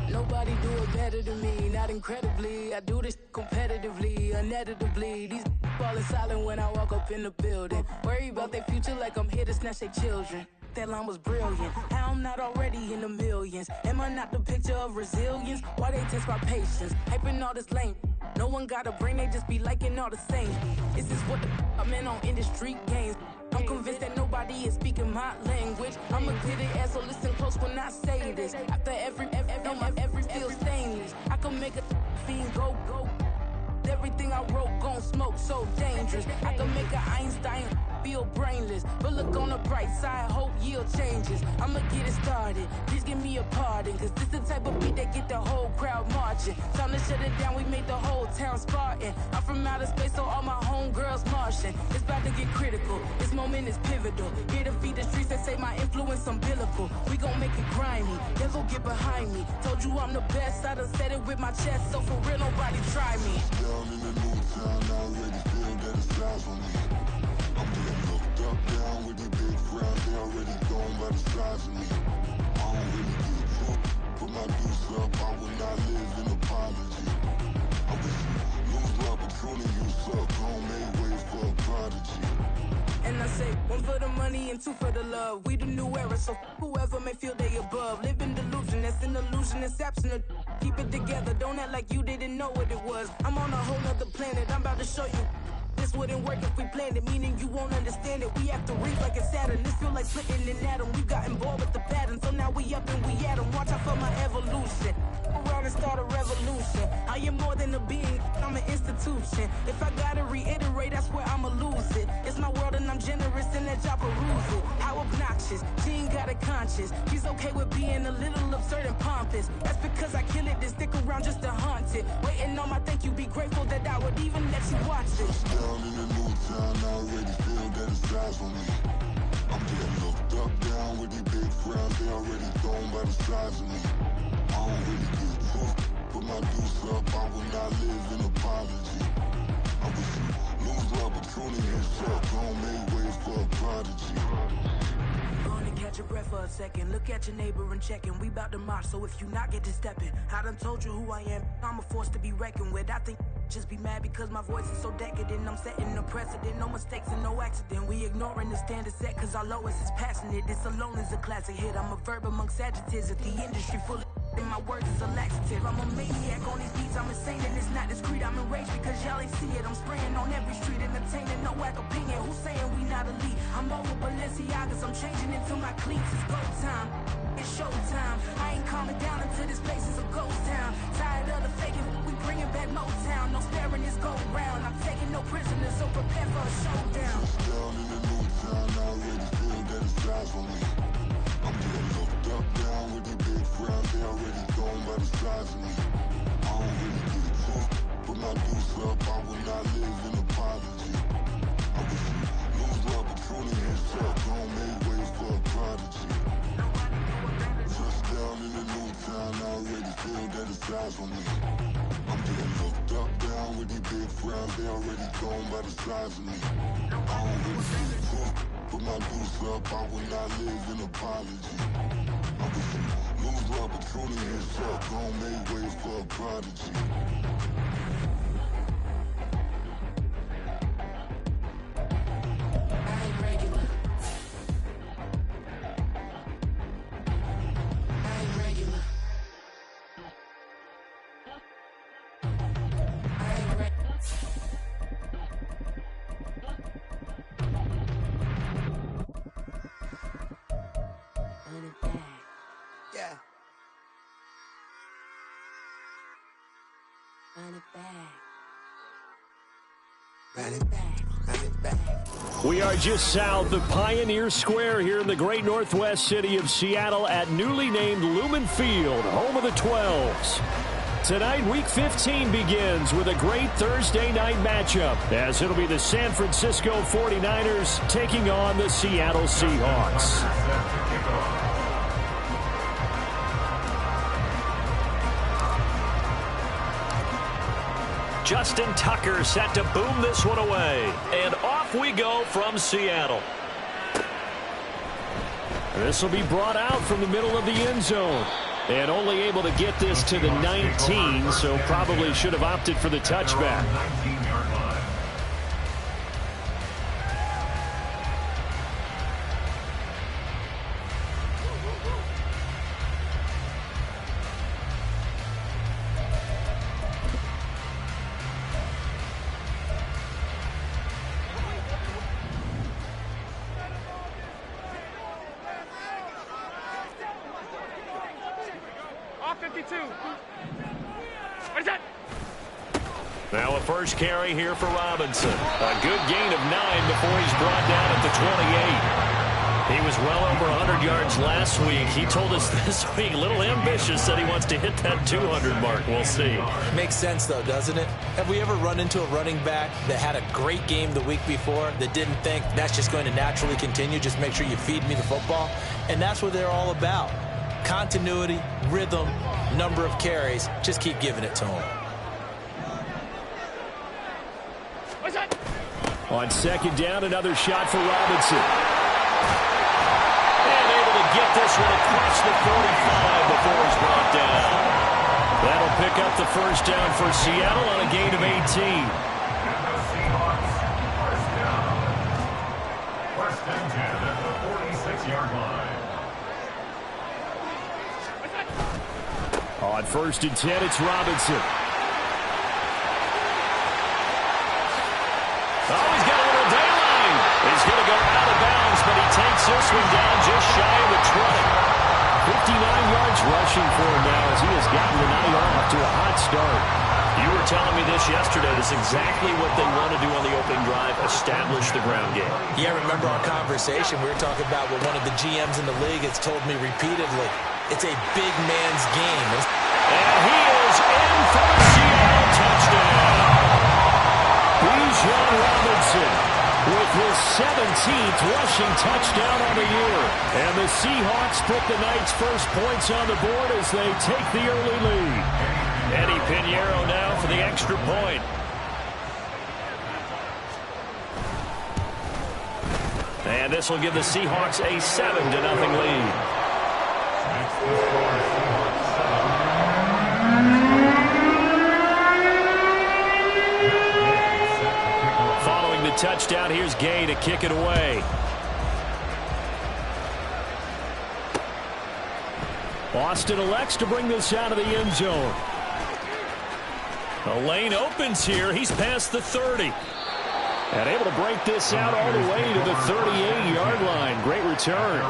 Nobody do it better than me, not incredibly. I do this competitively, uneditably. These falling silent when I walk up in the building. Worry about their future like I'm here to snatch their children. That line was brilliant. How I'm not already in the millions? Am I not the picture of resilience? Why they test my patience? Hyping all this lame. No one got a brain, they just be liking all the same. This is what the I'm in on industry games. I'm convinced that nobody is speaking my language. I'ma get it as so listen close when I say this. After every feel stainless. I can make a fiend go. Everything I wrote gon' smoke so dangerous. I can make an Einstein feel brainless. But look on the bright side, hope yield changes. I'ma get it started, please give me a pardon. Cause this the type of beat that get the whole crowd marching. Time to shut it down, we made the whole town Spartan. I'm from outer space, so all my homegirls Martian. It's about to get critical, this moment is pivotal. Here to feed the streets that say my influence umbilical. We gon' make it grimy, never get behind me. Told you I'm the best, I done said it with my chest. So for real, nobody try me. Down in the new town, I already feel that it's eyes on me. I'm getting looked up, down with the big crowd. They already gone by the size of me. I don't really get drunk, put my deuce up. I will not live in apology. I wish you lose the opportunity, you suck. Don't make way for a prodigy. And I say, one for the money and two for the love. We the new era, so whoever may feel they above. Live in delusion, that's an illusion, it's absent. Keep it together, don't act like you didn't know what it was. I'm on a whole nother planet, I'm about to show you. This wouldn't work if we planned it, meaning you won't understand it. We have to reach like it's Saturn. This feel like splitting an atom. We got involved with the pattern, so now we up and we at 'em. Watch out for my evolution. Around and start a revolution. I am more than a being, I'm an institution. If I gotta reiterate, that's where I'ma lose it. It's my world and I'm generous and let y'all peruse it. How obnoxious, she ain't got a conscience. She's okay with being a little absurd and pompous. That's because I kill it, then stick around just to haunt it. Waiting on my thank you, be grateful that I would even let you watch it. Down in the new town, I already feel that it's eyes on me. I'm getting looked up, down with the big crowd. They already gone by the size of me. I don't really get drunk, put my deuce up. I will not live in apology. I wish you lose the opportunity, you suck. Don't make way for a prodigy. Gonna catch your breath for a second. Look at your neighbor and check in. We bout to march, so if you not get to stepping. I done told you who I am. I'm a force to be reckoned with. I think just be mad because my voice is so decadent. I'm setting a precedent, no mistakes and no accident. We ignoring the standard set cause our lowest is passionate. This alone is a classic hit. I'm a verb amongst adjectives. If the industry full of and my words is a laxative. I'm a maniac on these beats. I'm insane and it's not discreet. I'm enraged because y'all ain't see it. I'm spraying on every street, entertaining no whack opinion. Who's saying we not elite? I'm over Balenciagas. I'm changing into my cleats. It's go time. It's showtime. I ain't calming down until this place is a ghost town. Tired of the faking, we bringing back Motown. No sparing this go round. I'm taking no prisoners, so prepare for a showdown. Down in the new town, I already feel that it's eyes on me. I'm getting looked up, down with the big crowd. They already gone by the size of me. I don't really get drunk, put my deuce up. I will not live in apology. I wish you lose the opportunity, you suck. Don't make way for a prodigy. Just down in the new town, I already feel that it's eyes on me. I'm getting looked up, down with the big crowd. They already gone by the size of me. I don't really get drunk, put my deuce up. I will not live in apology. I wish you lose the opportunity, you suck. Don't make way for a prodigy. We are just south of Pioneer Square here in the great northwest city of Seattle at newly named Lumen Field, home of the 12s. Tonight, Week 15 begins with a great Thursday night matchup, as it'll be the San Francisco 49ers taking on the Seattle Seahawks. Justin Tucker set to boom this one away. And off we go from Seattle. This will be brought out from the middle of the end zone. And only able to get this to the 19, so probably should have opted for the touchback. Now a first carry here for Robinson. A good gain of 9 before he's brought down at the 28. He was well over 100 yards last week. He told us this week, a little ambitious, said he wants to hit that 200 mark. We'll see. Makes sense, though, doesn't it? Have we ever run into a running back that had a great game the week before that didn't think that's just going to naturally continue? Just make sure you feed me the football. And that's what they're all about. Continuity, rhythm, number of carries. Just keep giving it to him. On second down, another shot for Robinson. And able to get this one across the 45 before he's brought down. That'll pick up the first down for Seattle on a gain of 18. First and 10 at the 46-yard line. On first and 10, it's Robinson. Oh, he's got a little daylight. He's going to go out of bounds, but he takes this one down just shy of the 20. 59 yards rushing for him now as he has gotten the night off to a hot start. You were telling me this yesterday. This is exactly what they want to do on the opening drive, establish the ground game. Yeah, remember our conversation? We were talking about what one of the GMs in the league has told me repeatedly. It's a big man's game. And he is in for a Seattle touchdown. Bijan Robinson with his 17th rushing touchdown on the year. And the Seahawks put the night's first points on the board as they take the early lead. Eddie Pinheiro now for the extra point. And this will give the Seahawks a 7-0 lead. Following the touchdown, here's Gay to kick it away. Austin elects to bring this out of the end zone. The lane opens here. He's past the 30. And able to break this out all the way to the 38-yard line. Great return.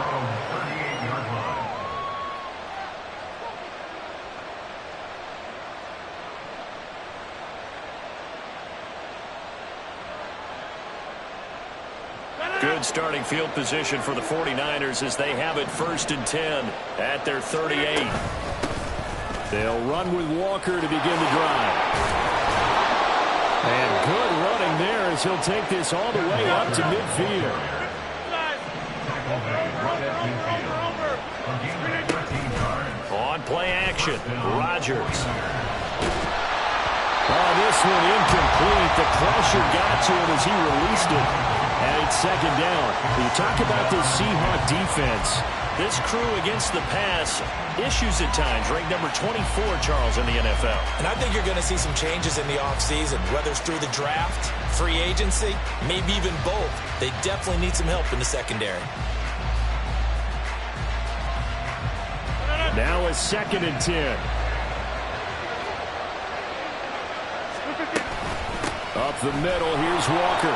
Good starting field position for the 49ers as they have it first and 10 at their 38. They'll run with Walker to begin the drive. And good running there as he'll take this all the way up to midfield. On play action, Rodgers. Oh, this one incomplete. The pressure got to him as he released it. And it's second down. You talk about this Seahawk defense. This crew against the pass, issues at times, ranked number 24, Charles, in the NFL. And I think you're going to see some changes in the offseason, whether it's through the draft, free agency, maybe even both. They definitely need some help in the secondary. Now a second and 10. Up the middle, here's Walker.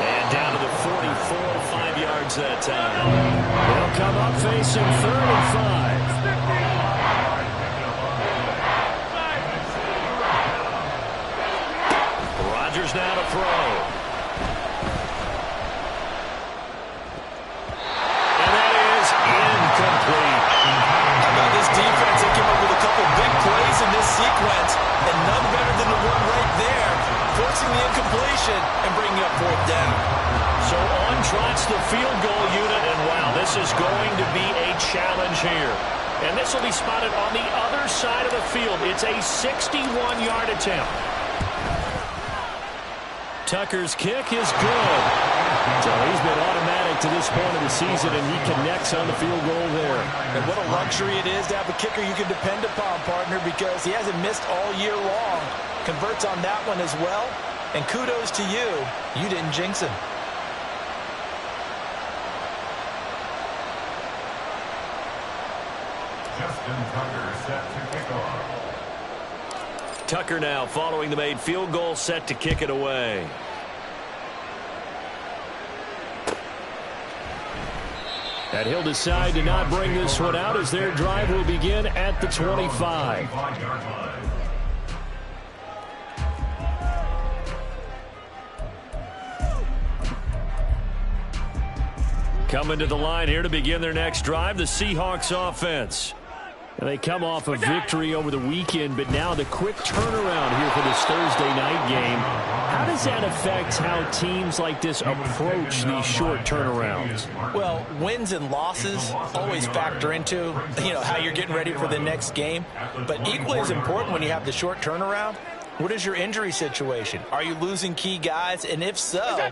And down to the 44, 5 yards that time. They'll come up facing 3rd and 5. Rodgers now to throw. And that is incomplete. How about this defense that came up with a couple big plays in this sequence, and none better than the one right there, forcing the incompletion and bringing up 4th down. So on trots the field goal unit, and wow, this is going to be a challenge here. And this will be spotted on the other side of the field. It's a 61-yard attempt. Tucker's kick is good. So he's been automatic to this point of the season, and he connects on the field goal there. And what a luxury it is to have a kicker you can depend upon, partner, because he hasn't missed all year long. Converts on that one as well. And kudos to you. You didn't jinx him. Justin Tucker set to kick off. Tucker now following the made field goal, set to kick it away. And he'll decide to not bring this one out as their drive will begin at the 25. Coming to the line here to begin their next drive, the Seahawks offense. And they come off a victory over the weekend, but now the quick turnaround here for this Thursday night game. How does that affect how teams like this approach these short turnarounds? Well, wins and losses always factor into, how you're getting ready for the next game. But equally as important when you have the short turnaround, what is your injury situation? Are you losing key guys? And if so,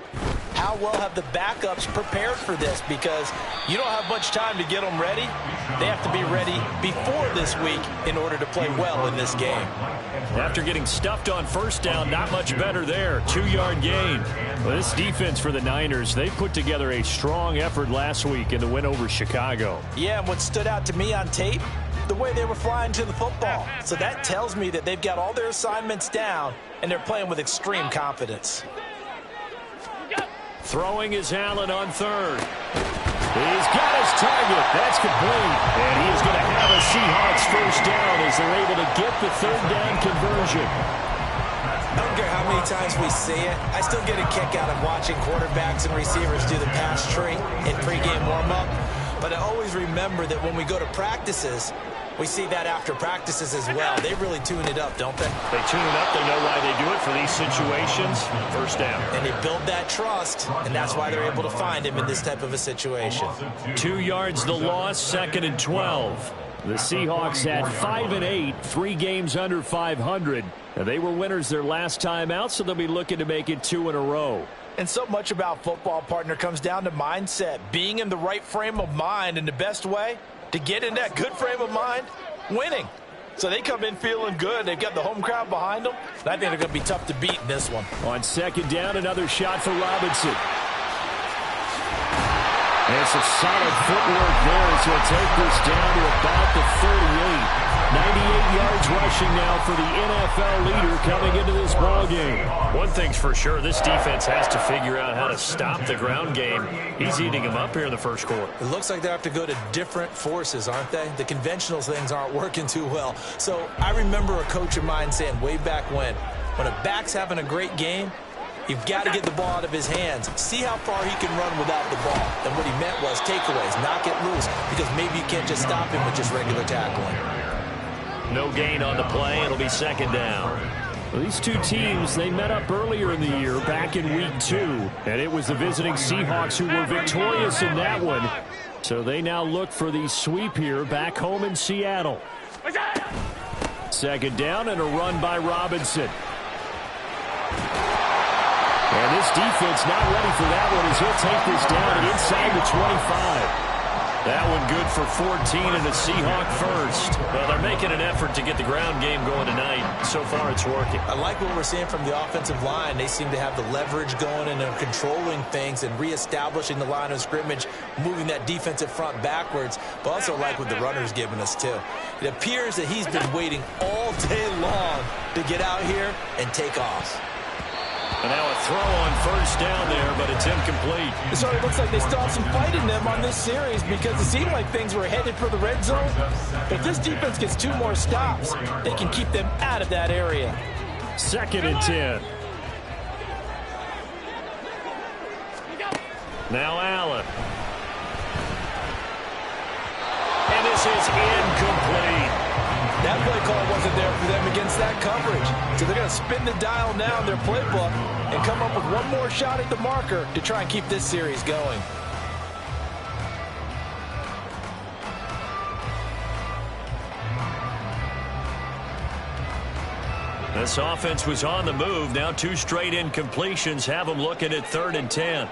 how well have the backups prepared for this? Because you don't have much time to get them ready. They have to be ready before this week in order to play well in this game. After getting stuffed on first down, not much better there. 2-yard gain. Well, this defense for the Niners, they put together a strong effort last week in the win over Chicago. Yeah, and what stood out to me on tape, the way they were flying to the football. So that tells me that they've got all their assignments down, and they're playing with extreme confidence. Throwing is Allen on third. He's got his target. That's complete. And he is going to have a Seahawks first down as they're able to get the third down conversion. I don't care how many times we see it. I still get a kick out of watching quarterbacks and receivers do the pass tree in pregame warm-up. But I always remember that when we go to practices, we see that after practices as well. They really tune it up, don't they? They tune it up. They know why they do it for these situations. First down. And they build that trust, and that's why they're able to find him in this type of a situation. 2 yards the loss, 2nd and 12. The Seahawks at 5-8, 3 games under 500. And they were winners their last time out, so they'll be looking to make it 2 in a row. And so much about football, partner, comes down to mindset. Being in the right frame of mind, and the best way to get in that good frame of mind, winning. So they come in feeling good. They've got the home crowd behind them. And I think they're going to be tough to beat in this one. On 2nd down, another shot for Robinson. And some solid footwork there as he'll take this down to about the 38. 98 yards rushing now for the NFL leader coming into this ballgame. One thing's for sure, this defense has to figure out how to stop the ground game. He's eating them up here in the first quarter. It looks like they have to go to different forces, aren't they? The conventional things aren't working too well. So I remember a coach of mine saying way back when a back's having a great game, you've got to get the ball out of his hands. See how far he can run without the ball. And what he meant was takeaways, knock it loose, because maybe you can't just stop him with just regular tackling. No gain on the play. It'll be 2nd down. Well, these two teams, they met up earlier in the year, back in week 2. And it was the visiting Seahawks who were victorious in that one. So they now look for the sweep here back home in Seattle. 2nd down and a run by Robinson. And this defense not ready for that one as he'll take this down and inside the 25. That one good for 14 and a Seahawk first. Well, they're making an effort to get the ground game going tonight. So far, it's working. I like what we're seeing from the offensive line. They seem to have the leverage going, and they're controlling things and reestablishing the line of scrimmage, moving that defensive front backwards. But also like what the runner's giving us, too. It appears that he's been waiting all day long to get out here and take off. And now a throw on first down there, but it's incomplete. It sort of looks like they still have some fight in them on this series because it seemed like things were headed for the red zone. If this defense gets 2 more stops, they can keep them out of that area. 2nd and 10. Now Allen. And this is incomplete. That play call wasn't there for them against that coverage. So they're going to spin the dial now in their playbook and come up with one more shot at the marker to try and keep this series going. This offense was on the move. Now 2 straight incompletions have them looking at 3rd and 10.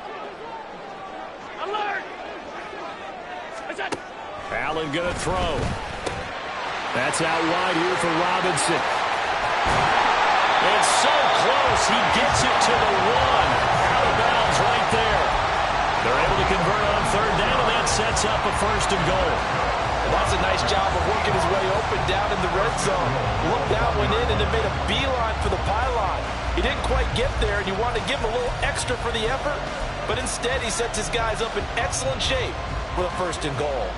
Alert! Allen going to throw. That's out wide here for Robinson. It's so close. He gets it to the 1. Out of bounds right there. They're able to convert on 3rd down, and that sets up a 1st and goal. That's a nice job of working his way open down in the red zone. Looked that one in and then made a beeline for the pylon. He didn't quite get there, and you want to give him a little extra for the effort. But instead, he sets his guys up in excellent shape for the 1st and goal.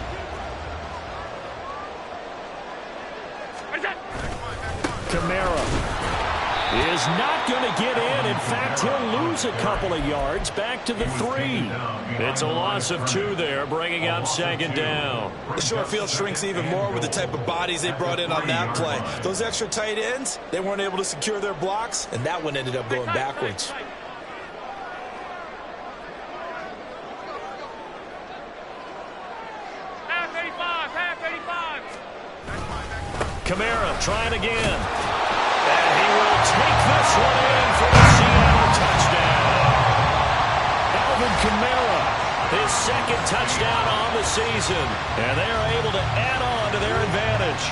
Kamara is not going to get in. In fact, he'll lose a couple of yards back to the 3. It's a loss of 2 there, bringing up 2nd down. The short field shrinks even more with the type of bodies they brought in on that play. Those extra tight ends, they weren't able to secure their blocks, and that one ended up going backwards. Kamara trying again. And he will take this one in for the Seattle touchdown. Alvin Kamara, His 2nd touchdown on the season. And they are able to add on to their advantage.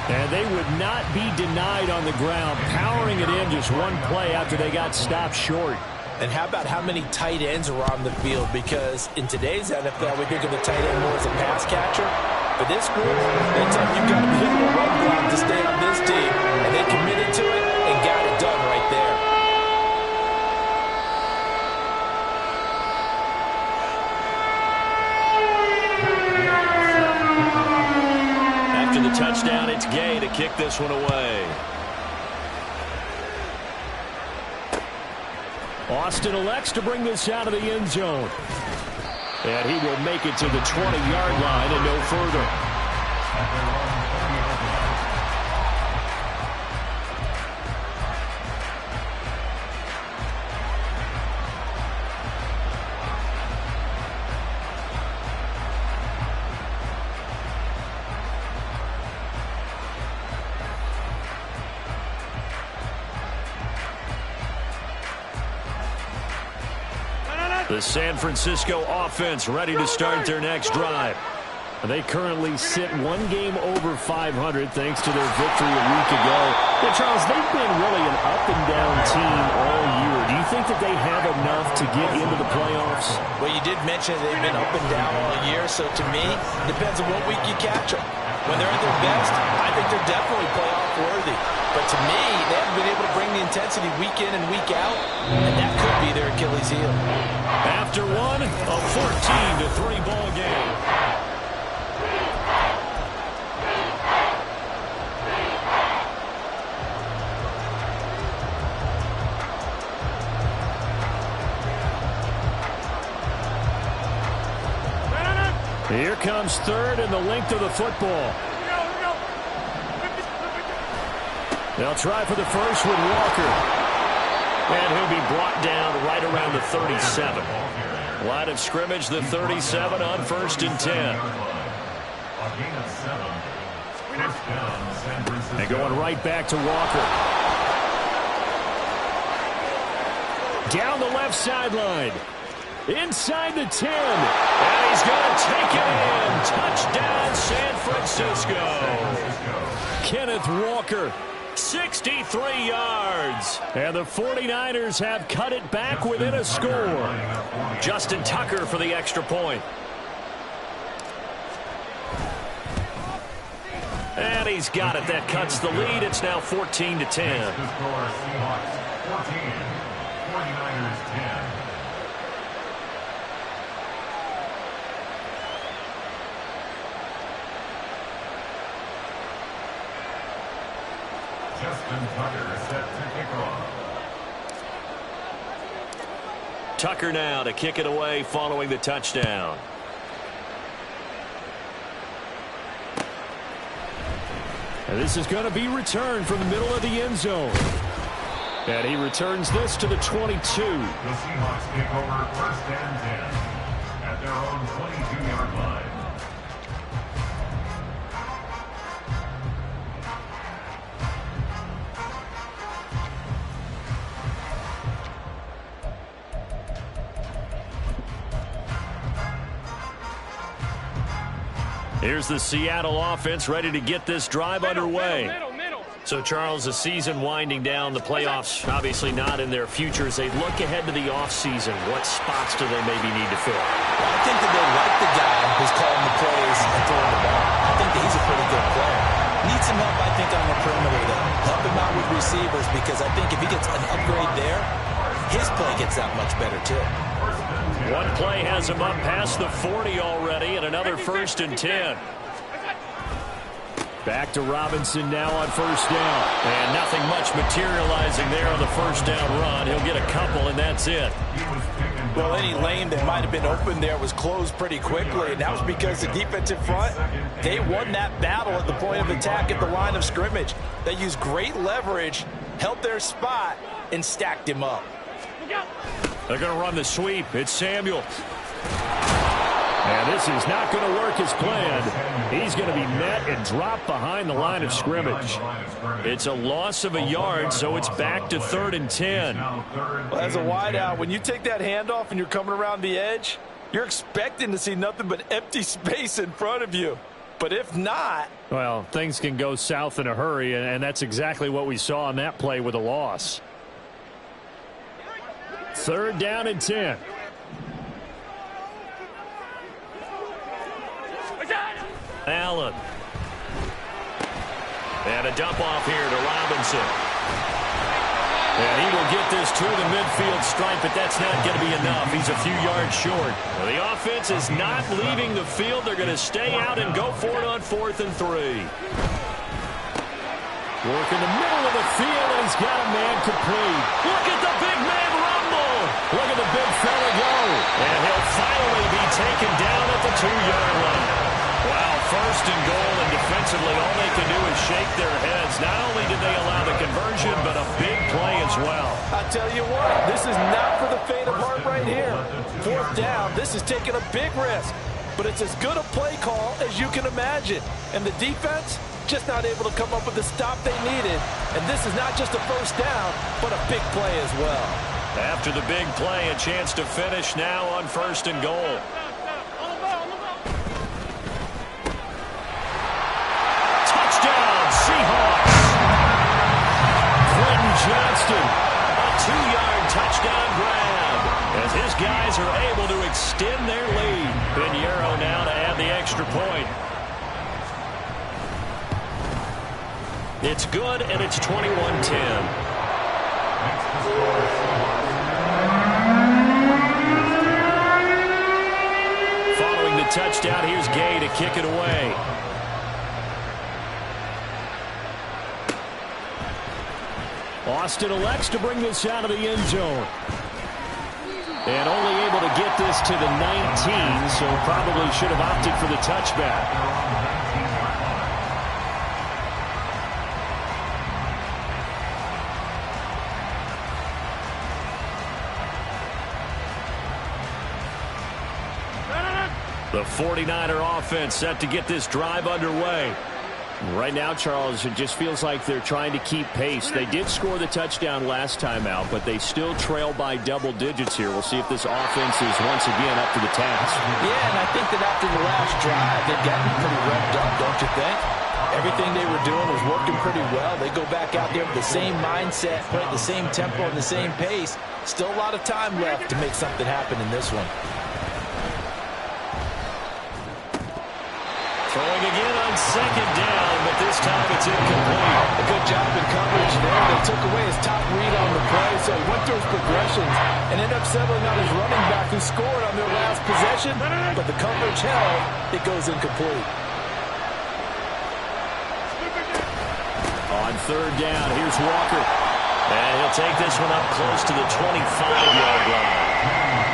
and they would not be denied on the ground, powering it in just one play after they got stopped short. And how about how many tight ends are on the field? Because in today's NFL, we think of the tight end more as a pass catcher. For this group, they tell you you've got to be able to run block to stay on this team. And they committed to it and got it done right there. After the touchdown, it's Gay to kick this one away. Austin elects to bring this out of the end zone. And he will make it to the 20-yard line and no further. The San Francisco offense ready to start their next drive. They currently sit one game over 500 thanks to their victory a week ago. Yeah, Charles, they've been really an up-and-down team all year. Do you think that they have enough to get into the playoffs? Well, you did mention they've been up and down all year, so to me, it depends on what week you catch them. When they're at their best, I think they're definitely playoff worthy. But to me, they haven't been able to bring the intensity week in and week out, and that could be their Achilles heel. After one, a 14-3 ball game. Here comes third and the length of the football. They'll try for the first with Walker. And he'll be brought down right around the 37. Line of scrimmage, the 37 on 1st and 10. And going right back to Walker. Down the left sideline. Inside the 10. And he's going to take it in. Touchdown, San Francisco. Kenneth Walker. 63 yards. And the 49ers have cut it back within a score. Justin Tucker for the extra point. And he's got it. That cuts the lead. It's now 14-10. The score, Seahawks 14, 49ers 10. Justin Tucker set to kick off. Tucker now to kick it away following the touchdown. And this is going to be returned from the middle of the end zone. And he returns this to the 22. The Seahawks take over 1st and 10 at their own 22-yard line. Here's the Seattle offense ready to get this drive underway. So, Charles, the season winding down, the playoffs obviously not in their future. As they look ahead to the offseason, what spots do they maybe need to fill? Well, I think that they like the guy who's calling the plays and throwing the ball. I think that he's a pretty good player. Needs some help, I think, on the perimeter, though. Help him out with receivers, because I think if he gets an upgrade there, his play gets that much better, too. One play has him up past the 40 already, and another 1st and 10. Back to Robinson now on 1st down. And nothing much materializing there on the 1st down run. He'll get a couple, and that's it. Well, any lane that might have been open there was closed pretty quickly, and that was because the defensive front, they won that battle at the point of attack at the line of scrimmage. They used great leverage, held their spot, and stacked him up. They're going to run the sweep. It's Samuel. And this is not going to work as planned. He's going to be met and dropped behind the line of scrimmage. It's a loss of a yard, so it's back to 3rd and 10. Well, as a wideout, when you take that handoff and you're coming around the edge, you're expecting to see nothing but empty space in front of you. But if not... Well, things can go south in a hurry, and that's exactly what we saw on that play with a loss. 3rd down and 10. Allen. And a dump off here to Robinson. And he will get this to the midfield stripe, but that's not going to be enough. He's a few yards short. Well, the offense is not leaving the field. They're going to stay out and go for it on 4th and 3. Work in the middle of the field, and he's got a man complete. Look at the big man rumble. Look at the big fella go. And he'll finally be taken down at the 2-yard line. Wow, 1st and goal, and defensively all they can do is shake their heads. Not only did they allow the conversion, but a big play as well. I tell you what, this is not for the faint of heart right here. 4th down, this is taking a big risk. But it's as good a play call as you can imagine. And the defense, just not able to come up with the stop they needed. And this is not just a 1st down, but a big play as well. After the big play, a chance to finish now on 1st and goal. Seahawks. Quentin Johnston, a 2-yard touchdown grab as his guys are able to extend their lead. Pinheiro now to add the extra point. It's good, and it's 21-10. Following the touchdown, here's Gay to kick it away. Austin elects to bring this out of the end zone. And only able to get this to the 19, so probably should have opted for the touchback. The 49er offense set to get this drive underway. Right now, Charles, it just feels like they're trying to keep pace. They did score the touchdown last time out, but they still trail by double digits here. We'll see if this offense is once again up to the task. Yeah, and I think that after the last drive, they've gotten pretty revved up, don't you think? Everything they were doing was working pretty well. They go back out there with the same mindset, play at the same tempo and the same pace. Still a lot of time left to make something happen in this one. Throwing again on 2nd down, but this time it's incomplete. A good job in coverage there. They took away his top read on the play, so he went through his progressions and ended up settling on his running back who scored on their last possession, but the coverage held. It goes incomplete. On 3rd down, here's Walker. And he'll take this one up close to the 25-yard line.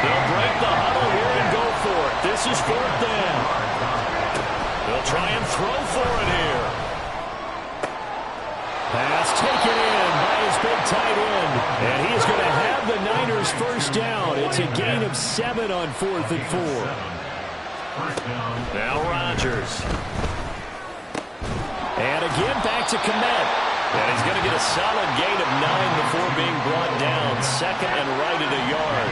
They'll break the huddle here and go for it. This is 4th down. They'll try and throw for it here. Pass taken in by his big tight end. And he's going to have the Niners 1st down. It's a gain of 7 on 4th and 4. Now Rodgers. And again back to Kmet. And he's going to get a solid gain of 9 before being brought down. 2nd and right at a yard.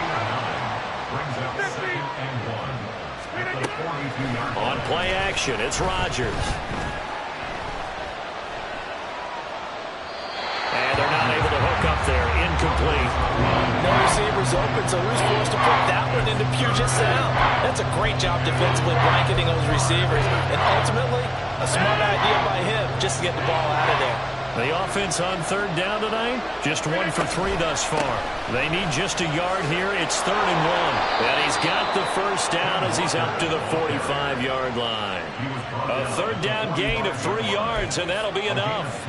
at the 42-yard line. On play action, it's Rodgers. And they're not able to hook up there. Incomplete. No receivers open, so who's forced to put that one into Puget Sound? That's a great job defensively blanketing those receivers. And ultimately, a smart idea by him just to get the ball out of there. The offense on third down tonight, just 1 for 3 thus far. They need just a yard here. It's 3rd and 1. And he's got the first down as he's up to the 45-yard line. A third down gain of 3 yards, and that'll be enough.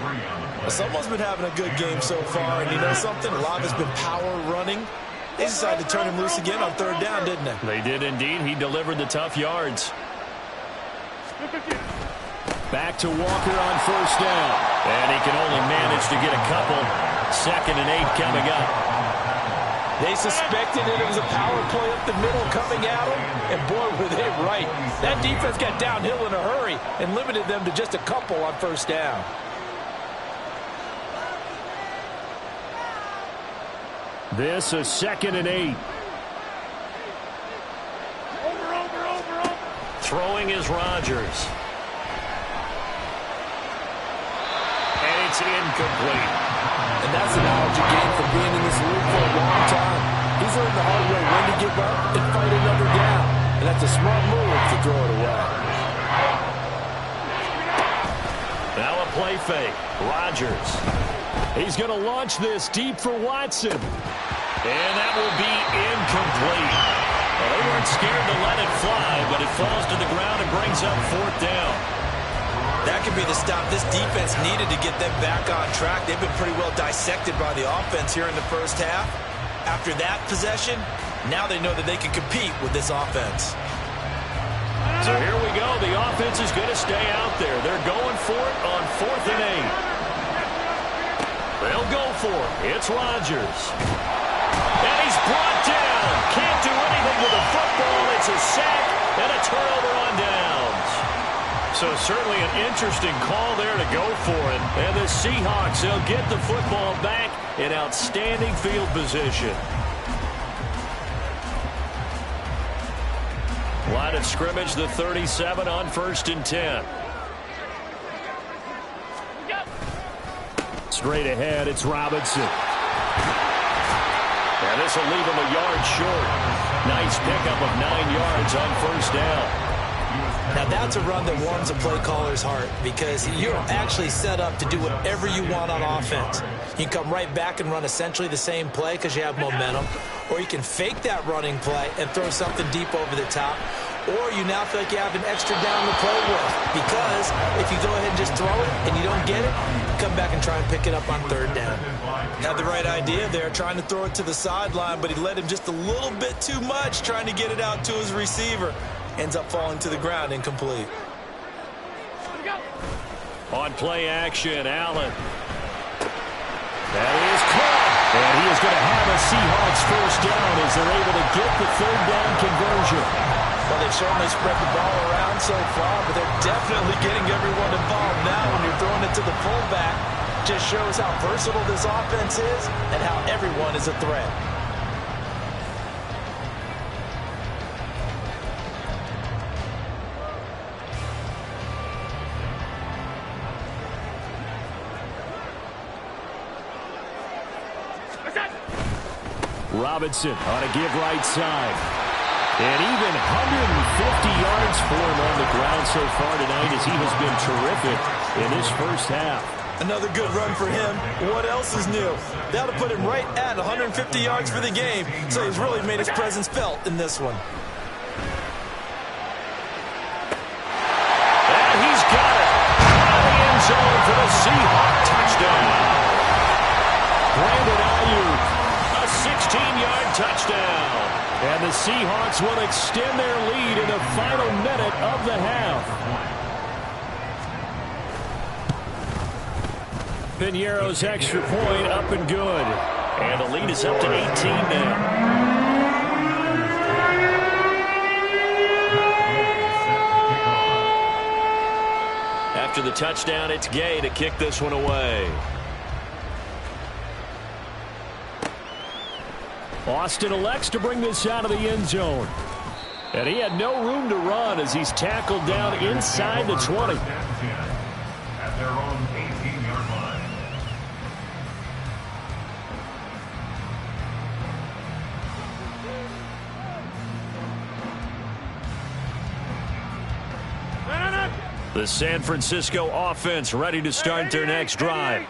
Someone's been having a good game so far, and you know something? A lot has been power running. They decided to turn him loose again on third down, didn't they? They did indeed. He delivered the tough yards. Back to Walker on first down. And he can only manage to get a couple. 2nd and 8 coming up. They suspected that it was a power play up the middle coming at them, and boy, were they right. That defense got downhill in a hurry and limited them to just a couple on first down. This is 2nd and 8. Throwing is Rodgers. And it's incomplete. And that's an analogy game from being in this league for a long time. He's learned the hard way when to give up and fight another down. And that's a smart move to throw it away. Now a play fake. Rodgers. He's going to launch this deep for Watson. And that will be incomplete. Well, they weren't scared to let it fly, but it falls to the ground and brings up 4th down. That could be the stop this defense needed to get them back on track. They've been pretty well dissected by the offense here in the first half. After that possession, now they know that they can compete with this offense. So here we go. The offense is going to stay out there. They're going for it on 4th and 8. They'll go for it. It's Rodgers. And he's brought down. Can't do anything with the football. It's a sack and a turnover on downs. So certainly an interesting call there to go for it. And the Seahawks, they'll get the football back in outstanding field position. Line of scrimmage, the 37 on 1st and 10. Straight ahead, it's Robinson. And this will leave him a yard short. Nice pickup of 9 yards on first down. Now that's a run that warms a play caller's heart because you're actually set up to do whatever you want on offense. You can come right back and run essentially the same play because you have momentum, or you can fake that running play and throw something deep over the top, or you now feel like you have an extra down to play with because if you go ahead and just throw it and you don't get it, come back and try and pick it up on third down. Had the right idea there, trying to throw it to the sideline, but he let him just a little bit too much trying to get it out to his receiver. Ends up falling to the ground incomplete. On play action, Allen. That is caught. And he is going to have a Seahawks first down as they're able to get the third down conversion. Well, they've certainly spread the ball around so far, but they're definitely getting everyone involved now when you're throwing it to the fullback. Just shows how versatile this offense is and how everyone is a threat. Robinson on a give right side. And even 150 yards for him on the ground so far tonight as he has been terrific in this first half. Another good run for him. What else is new? That'll put him right at 150 yards for the game, so he's really made his presence felt in this one. And he's got it. Out of the end zone for the Seahawks touchdown. Brandon Ayuk. A 16-yard touchdown. And the Seahawks will extend their lead in the final minute of the half. Piñeiro's extra point up and good. And the lead is up to 18 now. After the touchdown, it's Gay to kick this one away. Austin elects to bring this out of the end zone. And he had no room to run as he's tackled down inside the 20. At their own 18-yard line. The San Francisco offense ready to start their next drive.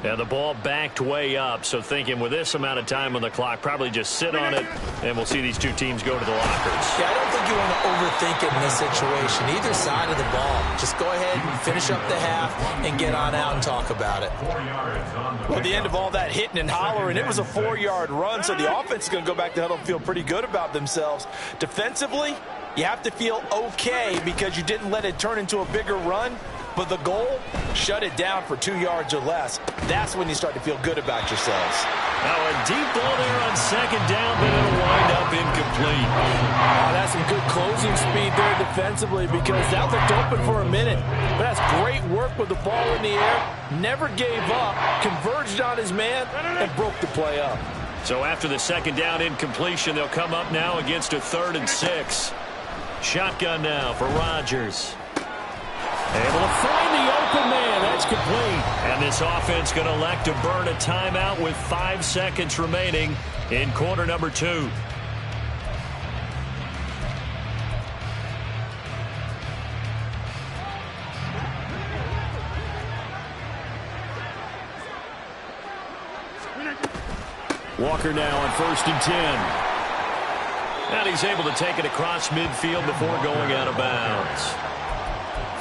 And the ball backed way up, so thinking with this amount of time on the clock, probably just sit on it, and we'll see these two teams go to the lockers. Yeah, I don't think you want to overthink it in this situation. Either side of the ball. Just go ahead and finish up the half and get on out and talk about it. 4 yards on the Well, at the end of all that hitting and hollering, it was a 4-yard run, so the offense is going to go back to huddle and feel pretty good about themselves. Defensively, you have to feel okay because you didn't let it turn into a bigger run. But the goal, shut it down for 2 yards or less. That's when you start to feel good about yourselves. Now a deep ball there on second down, but it'll wind up incomplete. Oh, that's some good closing speed there defensively because that looked open for a minute. But that's great work with the ball in the air. Never gave up, converged on his man, and broke the play up. So after the second down incompletion, they'll come up now against a 3rd and 6. Shotgun now for Rodgers. Able to find the open man. That's complete. And this offense going to elect to burn a timeout with 5 seconds remaining in quarter number 2. Walker now on 1st and 10. And he's able to take it across midfield before going out of bounds.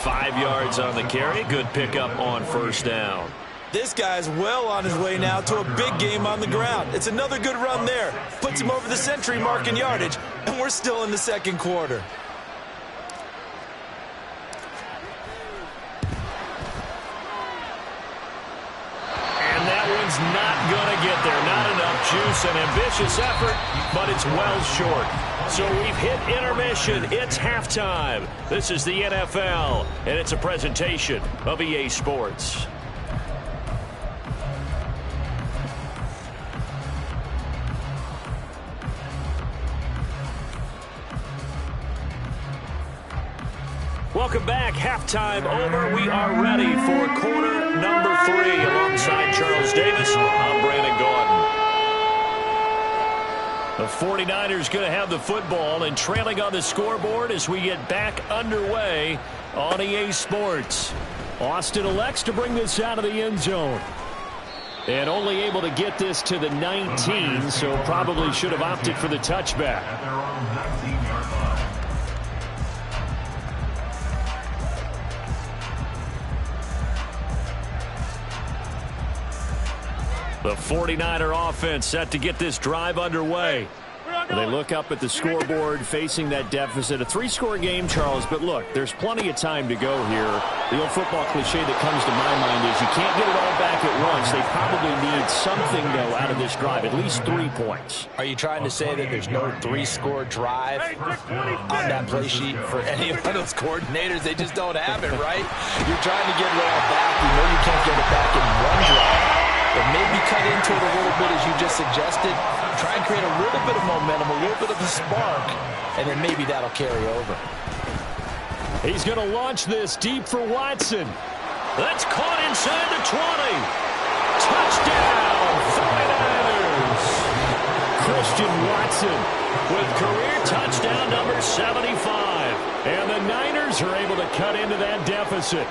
5 yards on the carry. Good pickup on 1st down. This guy's well on his way now to a big game on the ground. It's another good run there. Puts him over the century mark in yardage, and we're still in the second quarter. And that one's not going to get there. Not enough juice. An ambitious effort, but it's well short. So we've hit intermission. It's halftime. This is the NFL, and it's a presentation of EA Sports. Welcome back. Halftime over. We are ready for quarter number 3. Alongside Charles Davis, I'm Brandon Gaudin. The 49ers going to have the football and trailing on the scoreboard as we get back underway on EA Sports. Austin elects to bring this out of the end zone. And only able to get this to the 19, so probably should have opted for the touchback. at their own 19-yard line. The 49er offense set to get this drive underway. They look up at the scoreboard facing that deficit. A 3-score game, Charles, but look, there's plenty of time to go here. The old football cliche that comes to my mind is you can't get it all back at once. They probably need something, though, out of this drive, at least 3 points. Are you trying to say that there's no 3-score drive on that play sheet for any of those coordinators? They just don't have it, right? You're trying to get it all back. You know you can't get it back in one drive. But maybe cut into it a little bit as you just suggested. Try and create a little bit of momentum, a little bit of a spark, and then maybe that'll carry over. He's going to launch this deep for Watson. That's caught inside the 20. Touchdown, 49ers. Christian Watson with career touchdown number 75. And the Niners are able to cut into that deficit.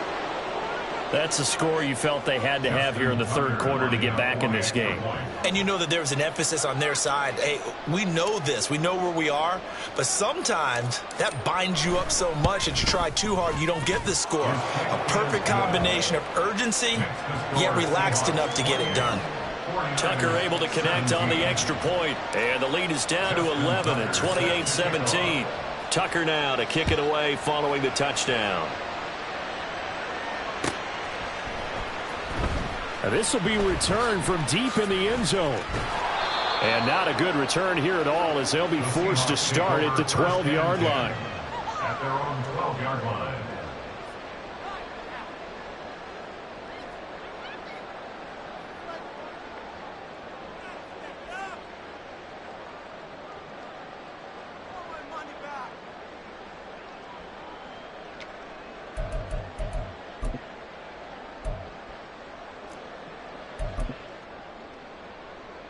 That's a score you felt they had to have here in the third quarter to get back in this game. And you know that there was an emphasis on their side. Hey, we know this. We know where we are. But sometimes that binds you up so much that you try too hard, you don't get the score. A perfect combination of urgency, yet relaxed enough to get it done. Tucker able to connect on the extra point. And the lead is down to 11 at 28-17. Tucker now to kick it away following the touchdown. This will be returned from deep in the end zone. And not a good return here at all as they'll be forced to start at the 12-yard line. At their own 12-yard line.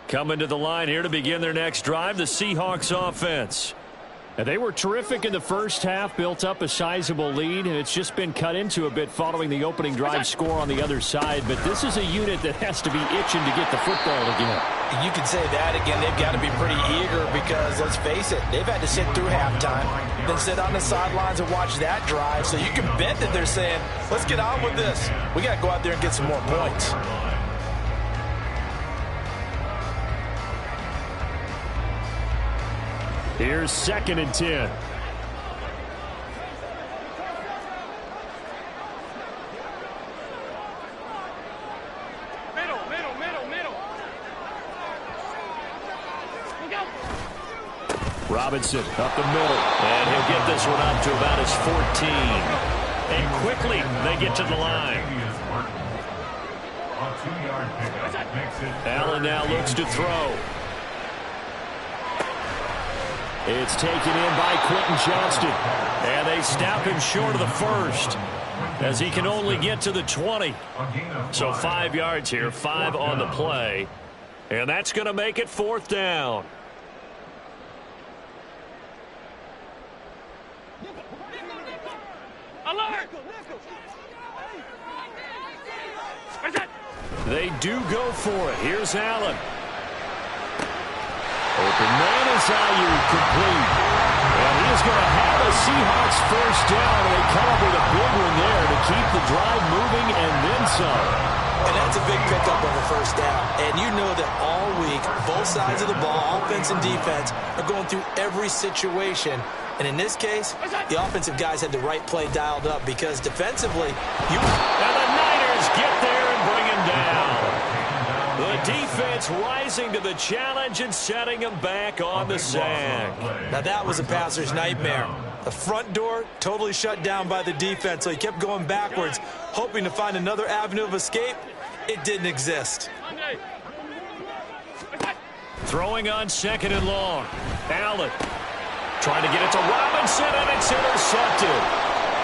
Coming to the line here to begin their next drive, the Seahawks offense. And they were terrific in the first half, built up a sizable lead, and it's just been cut into a bit following the opening drive score on the other side. But this is a unit that has to be itching to get the football again. You can say that again. They've got to be pretty eager because, let's face it, they've had to sit through halftime, then sit on the sidelines and watch that drive. So you can bet that they're saying, let's get on with this. We got to go out there and get some more points. Here's 2nd and 10. Robinson up the middle. And he'll get this one up to about his 14. And quickly they get to the line. Allen now looks to throw. It's taken in by Quentin Johnston. And they stop him short of the first, as he can only get to the 20. So 5 yards here, 5 on the play. And that's going to make it 4th down. They do go for it. Here's Allen. Open man is Ayuk, complete. And he is going to have a Seahawks first down. And they come up with a big one there to keep the drive moving and then some. And that's a big pickup on the first down. And you know that all week, both sides of the ball, offense and defense, are going through every situation. And in this case, the offensive guys had the right play dialed up because defensively, And the Niners get there and bring him down. The defense rising to the challenge and setting him back on the sack. Now that was a passer's nightmare. The front door totally shut down by the defense, so he kept going backwards, hoping to find another avenue of escape. It didn't exist. Throwing on 2nd and long. Allen trying to get it to Robinson, and it's intercepted.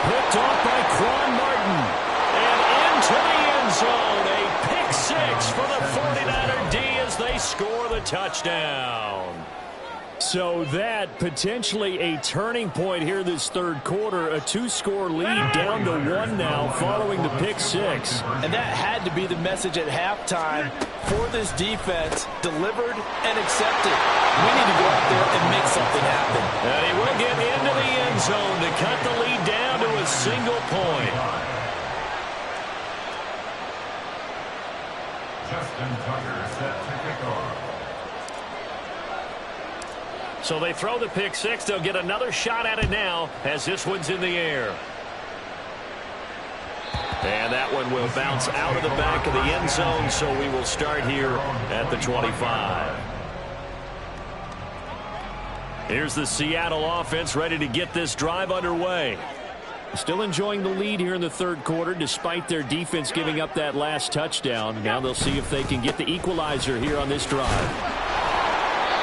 Picked off by Quan Martin. And into the end zone. A pick 6 for the 49er D as they score the touchdown. So that potentially a turning point here this third quarter. A 2-score lead down to 1 now following the pick 6. And that had to be the message at halftime for this defense, delivered and accepted. We need to go out there and make something happen. And he will get into the end zone to cut the lead down to a single point. Justin Tucker set to kick off. So they throw the pick 6. They'll get another shot at it now as this one's in the air. And that one will bounce out of the back of the end zone, so we will start here at the 25. Here's the Seattle offense ready to get this drive underway. Still enjoying the lead here in the third quarter despite their defense giving up that last touchdown. Now they'll see if they can get the equalizer here on this drive.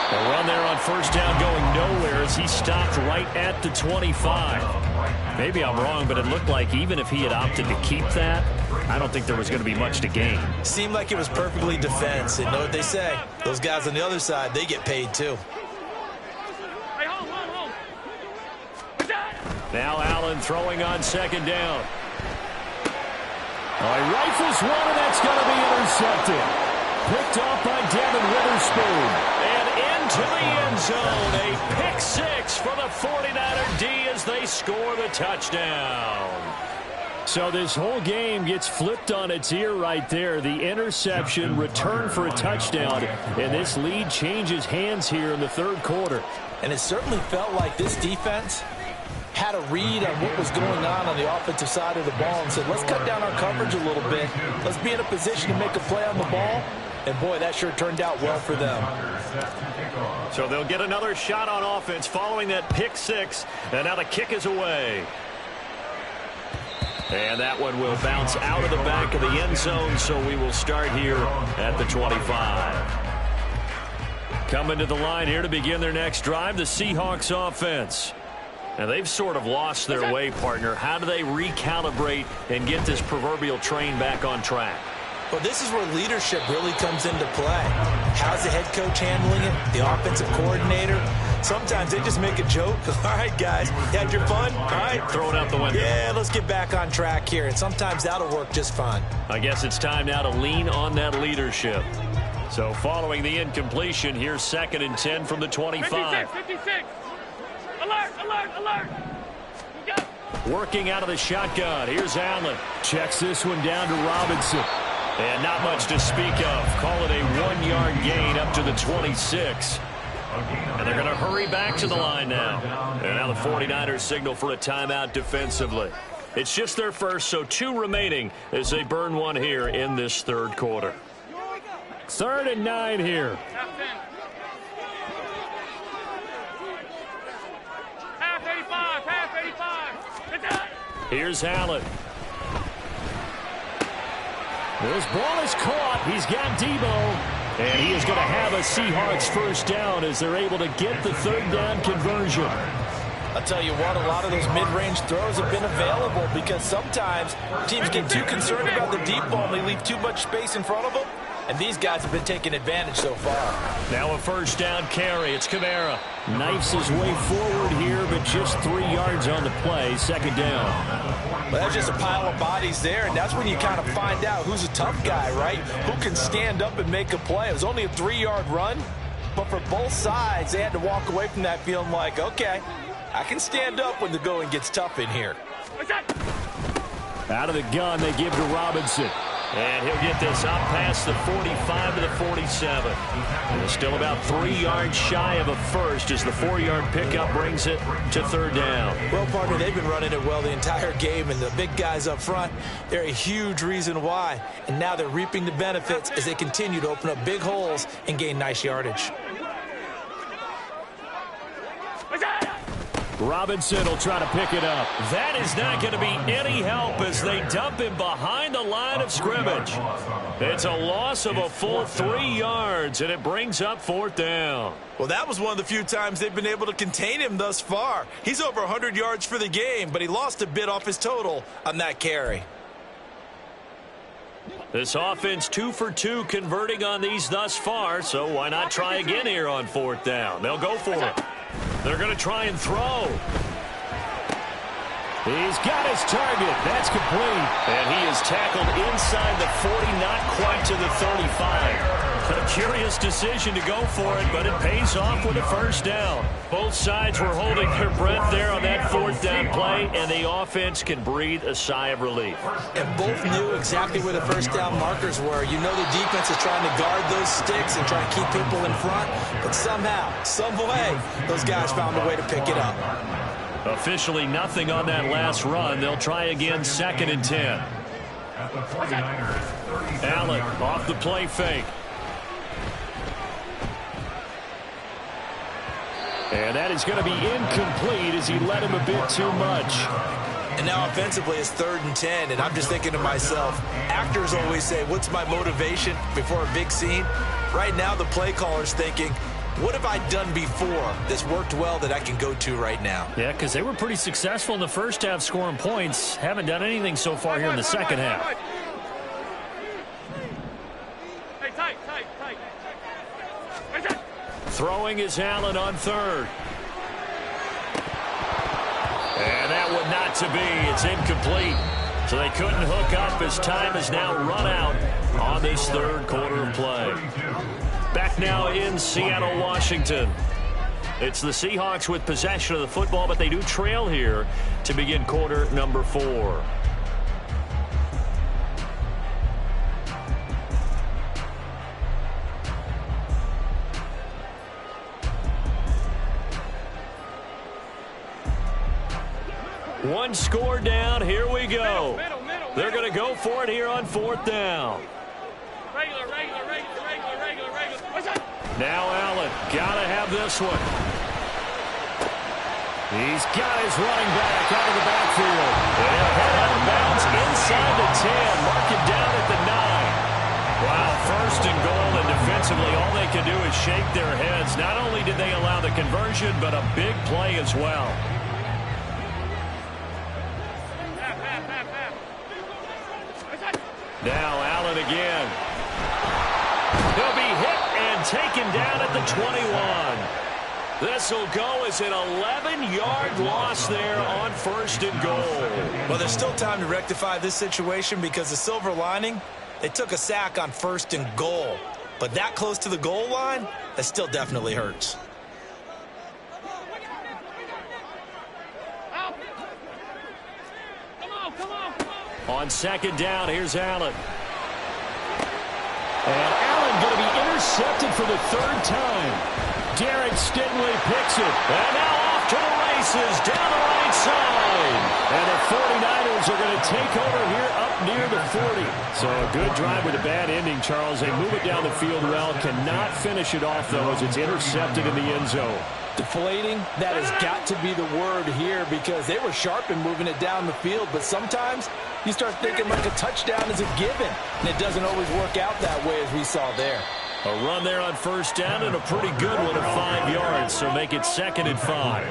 The run there on first down going nowhere as he stopped right at the 25. Maybe I'm wrong, but it looked like even if he had opted to keep that, I don't think there was going to be much to gain. Seemed like it was perfectly defense. And know what they say? Those guys on the other side, they get paid too. Now Allen throwing on 2nd down. He rifles one, and that's going to be intercepted. Picked off by Devin Witherspoon. And into the end zone. A pick 6 for the 49er D as they score the touchdown. So this whole game gets flipped on its ear right there. The interception, return for a touchdown, and this lead changes hands here in the third quarter. And it certainly felt like this defense had a read on what was going on the offensive side of the ball and said, let's cut down our coverage a little bit. Let's be in a position to make a play on the ball. And, boy, that sure turned out well for them. So they'll get another shot on offense following that pick 6. And now the kick is away. And that one will bounce out of the back of the end zone, so we will start here at the 25. Coming to the line here to begin their next drive, the Seahawks offense. Now, they've sort of lost their way, partner. How do they recalibrate and get this proverbial train back on track? Well, this is where leadership really comes into play. How's the head coach handling it? The offensive coordinator? Sometimes they just make a joke. All right, guys, you had your fun? All right. Throw it out the window. Yeah, let's get back on track here. And sometimes that'll work just fine. I guess it's time now to lean on that leadership. So following the incompletion, here's 2nd and 10 from the 25. 56. Alert, alert, alert. Go. Working out of the shotgun. Here's Allen. Checks this one down to Robinson. And not much to speak of. Call it a 1-yard gain up to the 26. And they're going to hurry back to the line now. And now the 49ers signal for a timeout defensively. It's just their first, so 2 remaining as they burn one here in this 3rd quarter. 3rd and 9 here. Half 85, half 85. Here's Allen. This ball is caught. He's got Debo. And he is going to have a Seahawks first down as they're able to get the 3rd down conversion. I'll tell you what, a lot of those mid-range throws have been available because sometimes teams get too concerned about the deep ball and they leave too much space in front of them. And these guys have been taking advantage so far. Now a first down carry. It's Kamara. Knifes his way forward here, but just 3 yards on the play. 2nd down. Well, that's just a pile of bodies there, and that's when you kind of find out who's a tough guy, right? Who can stand up and make a play. It was only a 3-yard run, but for both sides, they had to walk away from that feeling like, okay, I can stand up when the going gets tough in here. Out of the gun, they give to Robinson. And he'll get this up past the 45 to the 47. And it's still about 3 yards shy of a first as the 4-yard pickup brings it to 3rd down. Well, partner, they've been running it well the entire game, and the big guys up front, they're a huge reason why. And now they're reaping the benefits as they continue to open up big holes and gain nice yardage. Robinson will try to pick it up. That is not going to be any help as they dump him behind the line of scrimmage. It's a loss of a full 3 yards, and it brings up 4th down. Well, that was one of the few times they've been able to contain him thus far. He's over 100 yards for the game, but he lost a bit off his total on that carry. This offense 2 for 2 converting on these thus far, so why not try again here on 4th down? They'll go for it. They're going to try and throw. He's got his target. That's complete. And he is tackled inside the 40, not quite to the 35. A curious decision to go for it, but it pays off with a first down. Both sides were holding their breath there on that 4th down play, and the offense can breathe a sigh of relief. And both knew exactly where the first down markers were. You know the defense is trying to guard those sticks and try to keep people in front, but somehow, some way, those guys found a way to pick it up. Officially nothing on that last run. They'll try again, 2nd and 10. Allen off the play fake. And that is going to be incomplete as he led him a bit too much. And now offensively it's 3rd and 10, and I'm just thinking to myself, actors always say, what's my motivation before a big scene? Right now the play caller's thinking, what have I done before that's worked well that I can go to right now? Yeah, because they were pretty successful in the first half scoring points. Haven't done anything so far here in the second half. Hey, tight. Throwing is Allen on 3rd. And that one not to be. It's incomplete. So they couldn't hook up as time has now run out on this 3rd quarter of play. Back now in Seattle, Washington. It's the Seahawks with possession of the football, but they do trail here to begin quarter number 4. One score down. Here we go. They're going to go for it here on 4th down. Regular. Now Allen, gotta have this one. He's got his running back out of the backfield. And he'll head out of bounds inside the 10. Mark him down at the 9. Wow, 1st and goal, and defensively all they can do is shake their heads. Not only did they allow the conversion, but a big play as well. Now Allen again. He'll be hit and taken down at the 21. This will go as an 11-yard loss there on 1st and goal. Well, there's still time to rectify this situation because the silver lining, they took a sack on 1st and goal. But that close to the goal line, that still definitely hurts. On 2nd down, here's Allen. And Allen going to be intercepted for the 3rd time. Derek Stingley picks it. And now off to the races down the right side. And the 49ers are going to take over here up near the 40. So a good drive with a bad ending, Charles. They move it down the field well. Cannot finish it off, though, as it's intercepted in the end zone. Deflating, that has got to be the word here because they were sharp in moving it down the field. But sometimes you start thinking like a touchdown is a given. And it doesn't always work out that way as we saw there. A run there on 1st down and a pretty good one at 5 yards. So make it 2nd and 5.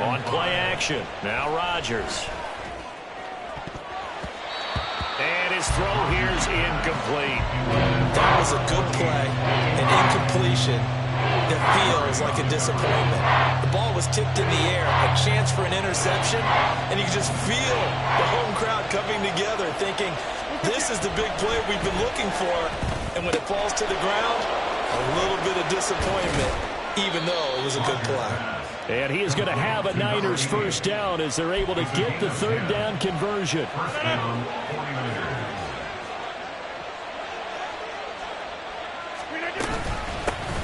On play action. Now Rodgers. And his throw here is incomplete. That was a good play, an incompletion that feels like a disappointment. The ball was tipped in the air, a chance for an interception, and you can just feel the home crowd coming together thinking, this is the big play we've been looking for. And when it falls to the ground, a little bit of disappointment, even though it was a good play. And he is going to have a Niners 1st down as they're able to get the 3rd down conversion.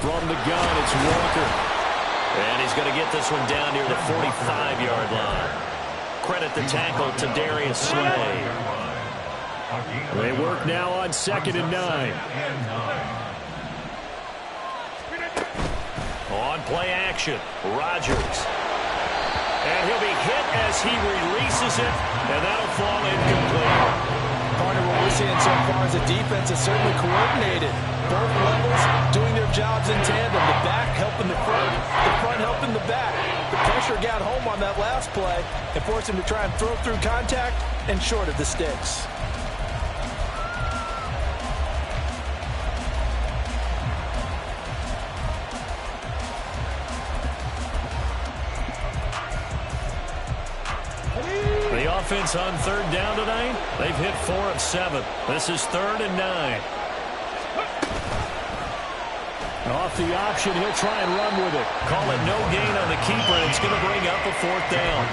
From the gun, it's Walker. And he's going to get this one down near the 45-yard line. Credit the tackle to Darius Slay. They work now on 2nd and 9. On play action, Rodgers. And he'll be hit as he releases it, and that'll fall incomplete. Part of what we're seeing so far is the defense is certainly coordinated. Both levels doing their jobs in tandem. The back helping the front helping the back. The pressure got home on that last play and forced him to try and throw through contact and short of the sticks. The offense on 3rd down tonight, they've hit 4 of 7. This is 3rd and 9. Off the option, he'll try and run with it. Call it no gain on the keeper, and it's going to bring up a 4th down.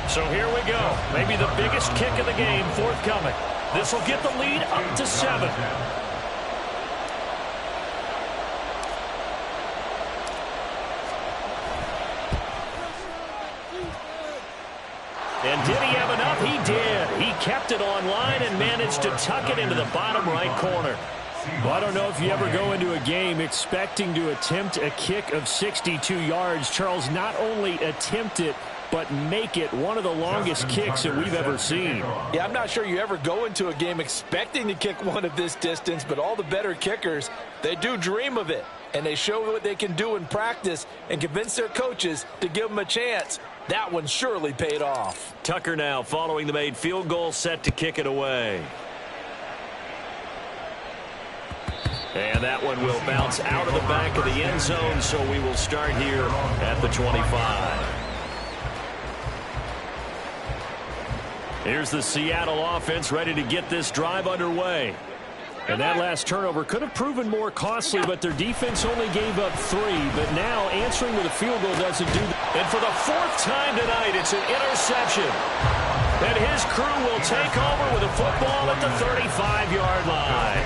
So here we go. Maybe the biggest kick of the game forthcoming. This will get the lead up to 7. And did he have enough? He did. He kept it online and managed to tuck it into the bottom right corner. Well, I don't know if you ever go into a game expecting to attempt a kick of 62 yards. Charles, not only attempt it, but make it one of the longest kicks that we've ever seen. Yeah, I'm not sure you ever go into a game expecting to kick one of this distance, but all the better kickers, they do dream of it. And they show what they can do in practice and convince their coaches to give them a chance. That one surely paid off. Tucker now following the made field goal, set to kick it away. And that one will bounce out of the back of the end zone, so we will start here at the 25. Here's the Seattle offense ready to get this drive underway. And that last turnover could have proven more costly, but their defense only gave up 3. But now answering with a field goal doesn't do that. And for the 4th time tonight, it's an interception. And his crew will take over with a football at the 35-yard line.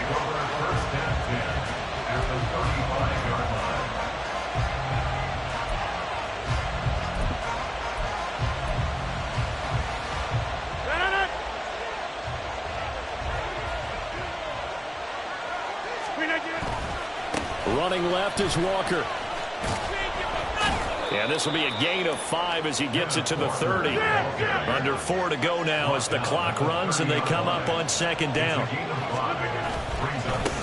Running left is Walker. And this will be a gain of 5 as he gets it to the 30. Under 4 to go now as the clock runs and they come up on 2nd down.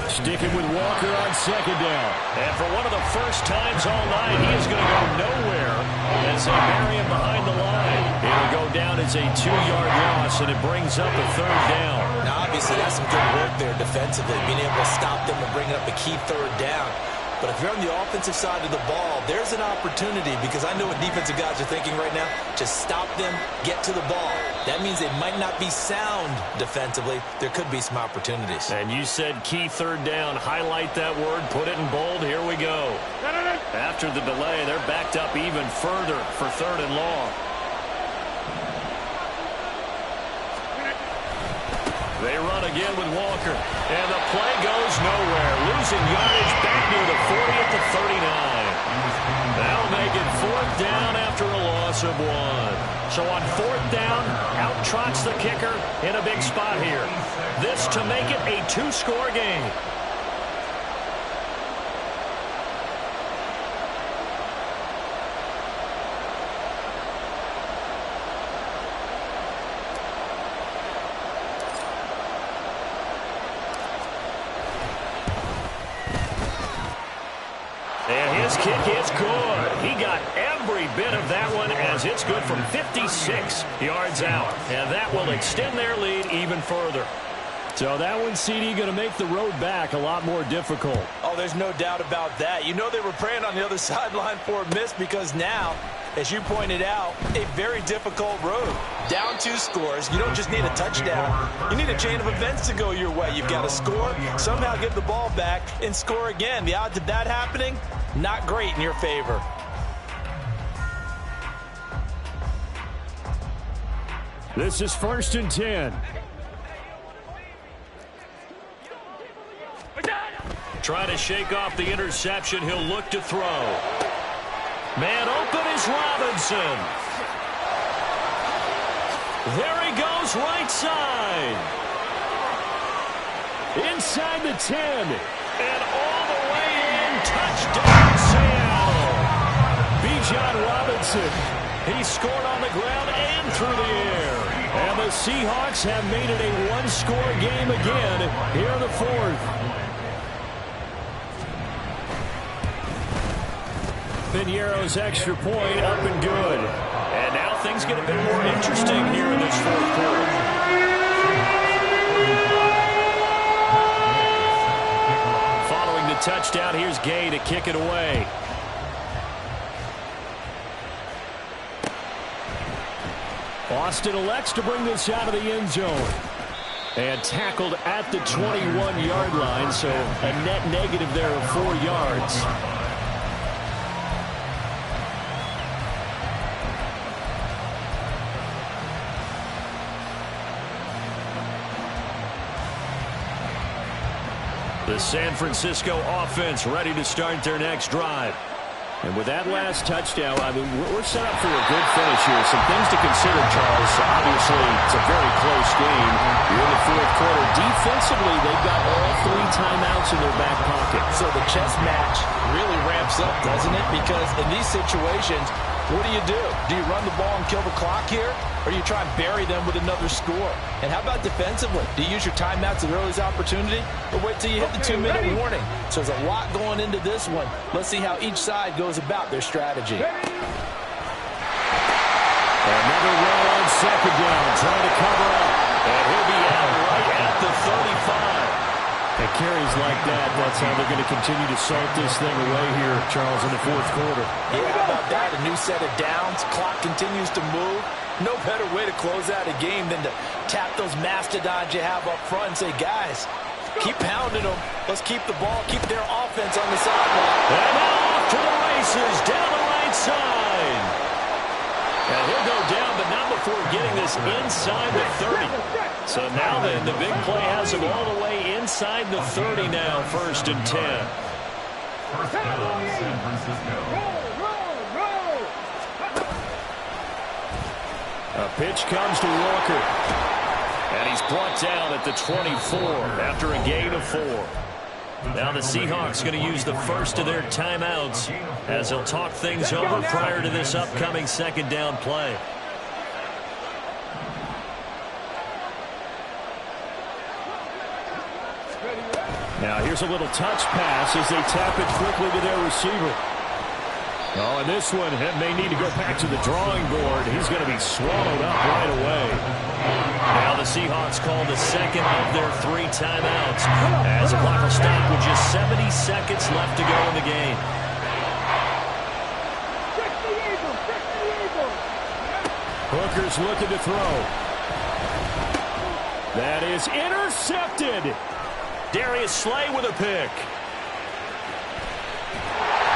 Sticking with Walker on second down. And for one of the first times all night, he is going to go nowhere as they bury him behind the line. It'll go down as a 2-yard loss, and it brings up a third down. Now, obviously, that's some good work there defensively, being able to stop them and bringing up a key third down. But if you're on the offensive side of the ball, there's an opportunity, because I know what defensive guys are thinking right now. Just stop them, get to the ball. That means they might not be sound defensively. There could be some opportunities. And you said key third down. Highlight that word. Put it in bold. Here we go. After the delay, they're backed up even further for third and long. They run again with Walker. And the play goes nowhere. Losing yardage back near the 40 at the 39. That'll make it fourth down after a loss of 1. So on fourth down, out trots the kicker in a big spot here. This to make it a 2-score game. And his kick is good. He got every bit of that one as it's good from 56 yards out. And that will extend their lead even further. So that one, CD, going to make the road back a lot more difficult. Oh, there's no doubt about that. You know they were praying on the other sideline for a miss, because now, as you pointed out, a very difficult road. Down 2 scores. You don't just need a touchdown. You need a chain of events to go your way. You've got to score, somehow get the ball back, and score again. The odds of that happening, not great in your favor. This is 1st and 10. Trying to shake off the interception. He'll look to throw. Man open is Robinson. There he goes, right side. Inside the 10. And all the way in. Touchdown, Seattle. Bijan Robinson. He scored on the ground and through the air. And the Seahawks have made it a 1-score game again here in the 4th. Piñeiro's extra point up and good. And now things get a bit more interesting here in this 4th quarter. Following the touchdown, here's Gay to kick it away. Austin elects to bring this out of the end zone. And tackled at the 21-yard line, so a net negative there of 4 yards. The San Francisco offense ready to start their next drive. And with that last touchdown, I mean, we're set up for a good finish here. Some things to consider, Charles. Obviously, it's a very close game. You're in the 4th quarter. Defensively, they've got all 3 timeouts in their back pocket. So the chess match really ramps up, doesn't it? Because in these situations, what do? Do you run the ball and kill the clock here? Or do you try and bury them with another score? And how about defensively? Do you use your timeouts at earliest opportunity? Or wait till you hit the 2-minute warning? So there's a lot going into this one. Let's see how each side goes about their strategy. Another run on second down, trying to cover up. And he'll be out right at the 35. And carries like that, that's how they're going to continue to salt this thing away here, Charles, in the 4th quarter. Yeah, how about that? A new set of downs. Clock continues to move. No better way to close out a game than to tap those mastodons you have up front and say, guys, keep pounding them. Let's keep the ball, keep their offense on the sideline. And off to the races, down the right side. And he'll go down, but not before getting this inside the 30. So now the big play has him all the way inside the 30 now, 1st and 10. First down, San Francisco. A pitch comes to Walker. And he's brought down at the 24 after a gain of 4. Now the Seahawks going to use the first of their timeouts as they'll talk things over prior to this upcoming 2nd down play. Now here's a little touch pass as they tap it quickly to their receiver. Oh, and this one may need to go back to the drawing board. He's going to be swallowed up right away. Now the Seahawks call the second of their 3 timeouts as the clock will stop with just 70 seconds left to go in the game. Hooker's looking to throw. That is intercepted. Darius Slay with a pick.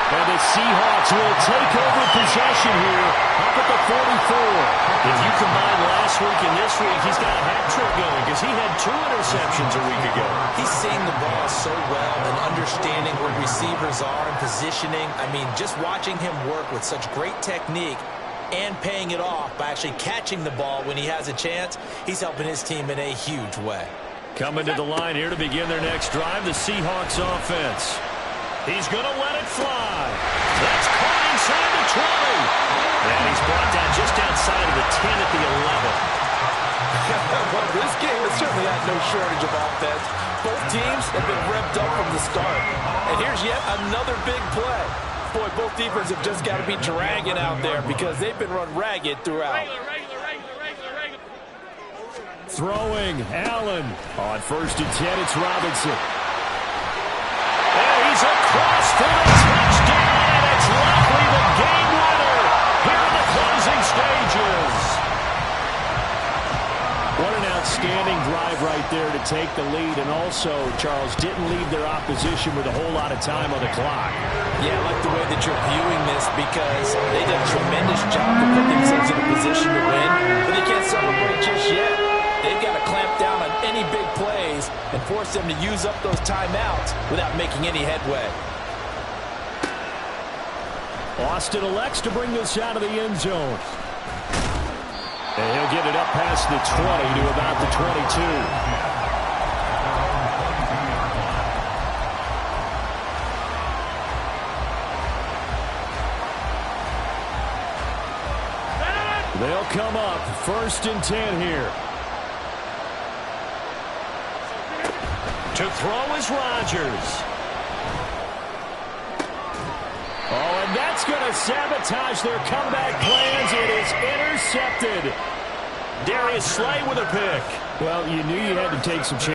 And the Seahawks will take over possession here up at the 44. If you combine last week and this week, he's got a hat trick going because he had 2 interceptions a week ago. He's seeing the ball so well and understanding where receivers are and positioning. I mean, just watching him work with such great technique and paying it off by actually catching the ball when he has a chance, he's helping his team in a huge way. Coming to the line here to begin their next drive, the Seahawks offense. He's going to let it fly. That's caught inside the 20. And he's brought down just outside of the 10 at the 11. Well, this game has certainly had no shortage of offense. Both teams have been revved up from the start. And here's yet another big play. Boy, both defenses have just got to be dragging out there because they've been run ragged throughout. Regular. Throwing, Allen. On 1st and 10, it's Robinson. He's across for the touchdown, and it's likely the game winner here in the closing stages. What an outstanding drive right there to take the lead, and also, Charles, didn't leave their opposition with a whole lot of time on the clock. Yeah, I like the way that you're viewing this because they did a tremendous job to put themselves in a position to win, but they can't celebrate just yet. They've got to clamp down on any big plays and force them to use up those timeouts without making any headway. Austin elects to bring this out of the end zone. And he'll get it up past the 20 to about the 22. They'll come up 1st and 10 here. To throw is Rodgers. Oh, and that's going to sabotage their comeback plans. It is intercepted. Darius Slay with a pick. Well, you knew you had to take some chances.